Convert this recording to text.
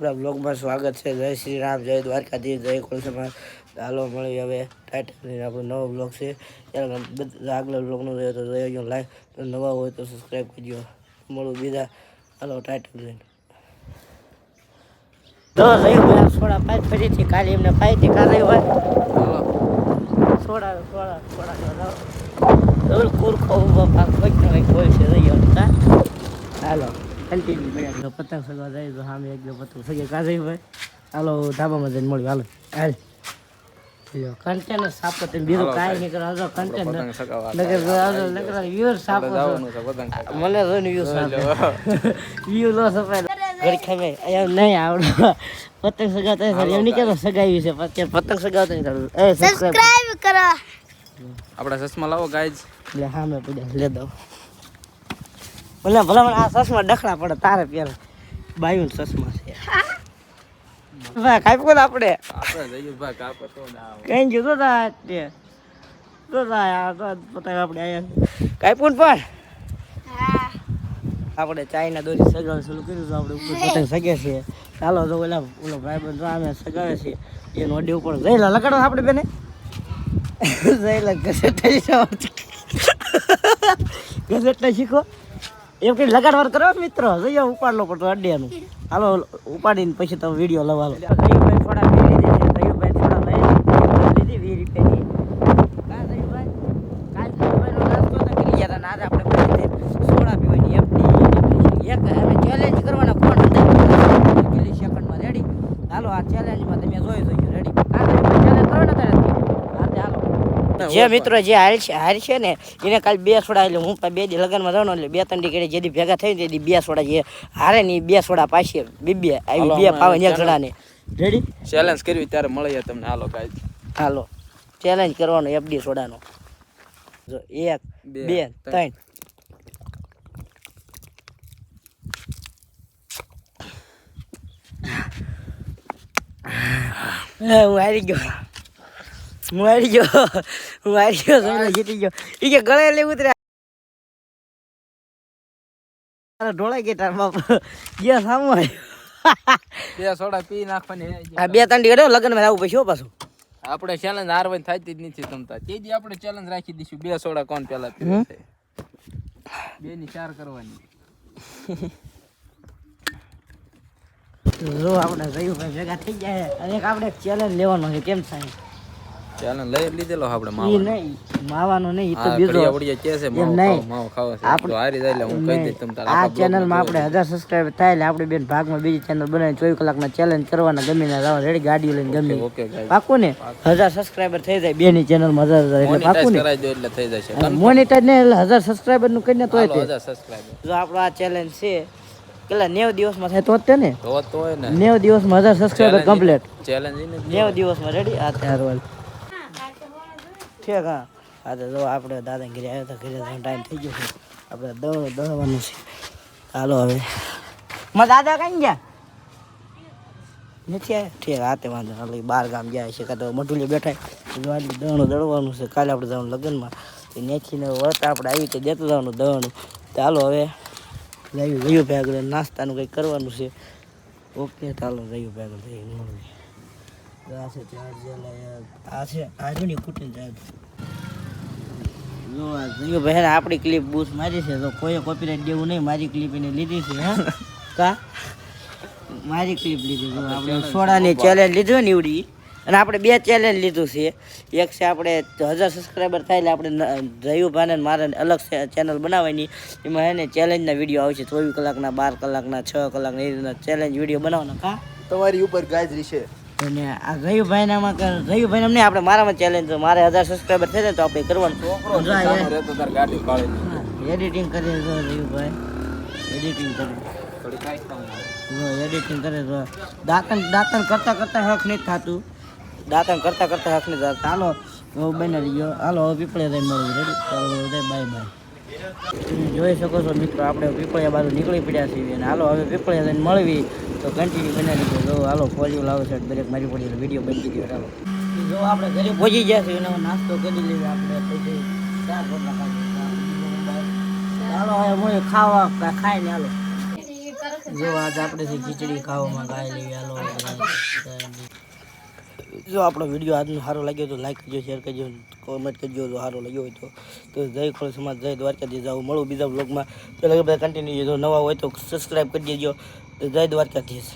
આપણા બ્લોગમાં સ્વાગત છે. જય શ્રી રામ, જય દ્વારકાધીશ, જય કુલસમાં. હાલો મળી હવે ટાઈટલ આપણો નવો બ્લોગ છે. બધા આગલા બ્લોગનો જોઈએ તો જોઈ લાઈક, નવા હોય તો સબસ્ક્રાઈબ કરજો. મળું બીજા હાલો ટાઈટલ લઈને. તો રહ્યું થોડા પાઇપ ફરીથી કાલે એમને પાઈથી કાલે હોય થોડા કુરખો ઉભો પાક કોઈ છે રહ્યો હાલો કન્ટિન્યુ પતંગ સગવા જાય તો સામે એક પતંગ સગે કાજે ભાઈ હાલો ધાબામાં જઈને મળ્યું હાલો હાલ કન્ટેનર સાપો તે બીજું કાંઈ નહીં કરો હાલો કન્ટેનર નગર વ્યૂર સાપો મને જોઈને વ્યૂ સાપો વ્યૂ નો સપાય ઘડી ખમે અહીંયા નહીં આવડે પતંગ સગાવતા એમ નહીં કેતો સગાવી છે પછી પતંગ સગાવતા નહીં થતું એ સબસ્ક્રાઇબ કરો આપણા ચશ્મા લાવો ગાઈઝ એટલે હા મેં પડ્યા લે દઉં ભલે ભલે મને આ ચશ્મા ડખડા પડે તારે પહેરે બાયું ચશ્મા છે ભાઈ કાઈ કોણ આપણે જઈએ ભાઈ કાપો તો કઈ જુદો તા તે તો યાર તો પતંગ આપણે આયા કાઈ પણ આપણે ચાઈના દોરી સગાવવાનું શરૂ કર્યું તો આપણે ઉપર પતંગ સગે છે ચાલો તો ઓલો ભાઈબંધ અમે સગાવે છે એનો ઓડી ઉપર જઈલા લગાડો આપણે બેને જઈલા ગસેટલા શીખો એમ કઈ લગાડવાનું કરો મિત્રો જઈએ ઉપાડલો પડતો અડ્ડિયાનું હાલો ઉપાડીને પછી તમે વિડીયો લવાલો ભાઈ થોડા લઈ લીધી છે ભાઈ થોડા લઈ લીધી 20 રૂપિયાની કાં ભાઈ કાલ ભાઈનો નાસ્તો તો કરી ગયા હતા આજે આપણે સોડા પીવાની એફડી એક હવે ચેલેન્જ કરવાના કોણ કેટલી સેકન્ડમાં રેડી હાલો આ ચેલેન્જમાં તમે જોઈ રેડી ચેલેન્જ કરો ને તારે જે મિત્રો જે હાર છે ને એને કાલ 2 સોડા એટલે હું 2 દી લગનમાં જવાનું એટલે 2-3 દી જે દી ભેગા થઈ ને 2 સોડા જે હારે ને 2 સોડા પાછી બે આવી 2 પાવે એક જણાને રેડી ચેલેન્જ કરવી ત્યારે મળીએ તમને હાલો ગાઈસ હાલો ચેલેન્જ કરવાનો એફડી સોડાનો જો 1 2 3 હું હારી ગયો જીતી ગયો એ કે ગળે લેવું ઉતર્યા ઢોળાઈ ગઈ તાર બાપ ગયા સામો 2 સોડા પી નાખવાની આ 2-3 દી લગનમાં આવું પછી પાછું આપણે ચેલેન્જ હારવાની થતી જ નથી તમતા તેજી આપણે ચેલેન્જ રાખી દઈશું 2 સોડા કોણ પહેલા પીવે છે 2 ની 4 કરવાની જો આપણે ગયું ભાઈ ભેગા થઈ જાય અને એક આપણે ચેલેન્જ લેવાનો છે કેમ થાય ચેલેન્જ લઈ લીધેલો આપણે માવાનો નહીં માવાનો નહીં તો બીજો આવડી કે છે માવો ખાવો છે આપણે હારી જાય હું કહી દઈ તમ તારા આ ચેનલ માં આપણે 1000 સબસ્ક્રાઇબર થાય એટલે આપણે બેન ભાગમાં બીજી ચેનલ બનાવીને 24 કલાકના ચેલેન્જ કરવાના ગમે ના જવા રેડી ગાડીઓ લઈને ગમે ઓકે પાકું ને 1000 સબસ્ક્રાઇબર થઈ જાય બેની ચેનલ માં 1000 એટલે પાકું ને કરાઈ દો એટલે થઈ જશે મોનેટાઈઝ ને 1000 સબસ્ક્રાઇબર નું કરીને તોય તે 1000 સબસ્ક્રાઇબર જો આપણો આ ચેલેન્જ છે કેટલા 90 દિવસમાં થાય તો જ ને તો હોય ને 90 દિવસમાં 1000 સબસ્ક્રાઇબર કમ્પ્લીટ ચેલેન્જ 90 દિવસમાં રેડી આ ત્યાર વાળ ઠીક હા તો જો આપણે દાદા ઘરે આવ્યા હતા ઘરે ટાઈમ થઈ ગયો છે આપણે દળવાનું છે ચાલો હવે મારા દાદા કઈ ગયા નથી આવ્યા ઠીક હાથે વાંધો એટલે 12 ગામ ગયા છે કાં તો મઢુલી બેઠા દળનું દળવાનું છે કાલે આપણે જવાનું લગ્નમાં નેચીને વળતા આપણે આવી રીતે દેતું જવાનું દળનું ચાલો હવે જયું ભેગલ નાસ્તાનું કંઈક કરવાનું છે ઓકે ચાલો જયું ભેગલ થઈ આ છે આ છે આજની કુટીન જાય જો આ જયું ભાઈ આપણી ક્લિપ બૂસ મારી છે તો કોઈ કોપીરાઈટ દેવું નહીં મારી ક્લિપ એને લીધી છે હા કા મારી ક્લિપ લીધી જો આપણે સોડાની ચેલેન્જ લીધું ને એવડી અને આપણે 2 ચેલેન્જ લીધું છે એક છે આપણે 1000 સબસ્ક્રાઈબર થાય એટલે આપણે જયુભાઈને મારે અલગ ચેનલ બનાવવાની એમાં એને ચેલેન્જના વિડીયો આવશે 24 કલાકના 12 કલાકના 6 કલાકના એ રીતના ચેલેન્જ વિડીયો બનાવવાના કા તમારી ઉપર ગાજરી છે અને આ જયુભાઈનામાં જયુભાઈને અમને આપણે મારામાં ચેલેન્જ મારે 1000 સબસ્ક્રાઈબર થાય ને તો આપણે કરવાનું ગાડી કાઢી એડિટિંગ કરે તો જયુભાઈ એડિટિંગ કરે થોડી કાઈ એડિટિંગ કરે તો દાંતણ કરતા હક નહીં થતું દાંતણ કરતા હક નહીં થતું ચાલો હું બનાવી ગયો હાલો પીપળે જઈને મળવું રેડી ચાલો બાય બાય જોઈ શકો છો મિત્રો આપણે પીપળિયા બાજુ નીકળી પડ્યા છીએ અને હાલો હવે પીપળિયા જઈને મળવી તો કન્ટિન્યુ બનાવી દીધું જો હાલો ફોજી લાવો છે દરેક મારી પડી વિડીયો બની ગયો ચાલો જો આપણે ઘરે પહોંચી ગયા છીએ એનો નાસ્તો કરી લીધો આપણે પછી 4 રોટલા ખાઈ ચાલો હવે ખાવા ખાઈને હાલો જો આજ આપણે ખીચડી ખાવામાં ગાય લેવી હાલો જો આપણો વિડીયો આજનો સારો લાગ્યો તો લાઈક કરજો શેર કરજો કોમેન્ટ કરજો જો સારો લાગ્યો હોય તો જય ખોડ સમાજ જય દ્વારકાધીશ આવું મળું બીજા બ્લોગમાં તો બધા કન્ટિન્યુ જો નવા હોય તો સબસ્ક્રાઈબ કરી દેજો જય દ્વારકાધીશ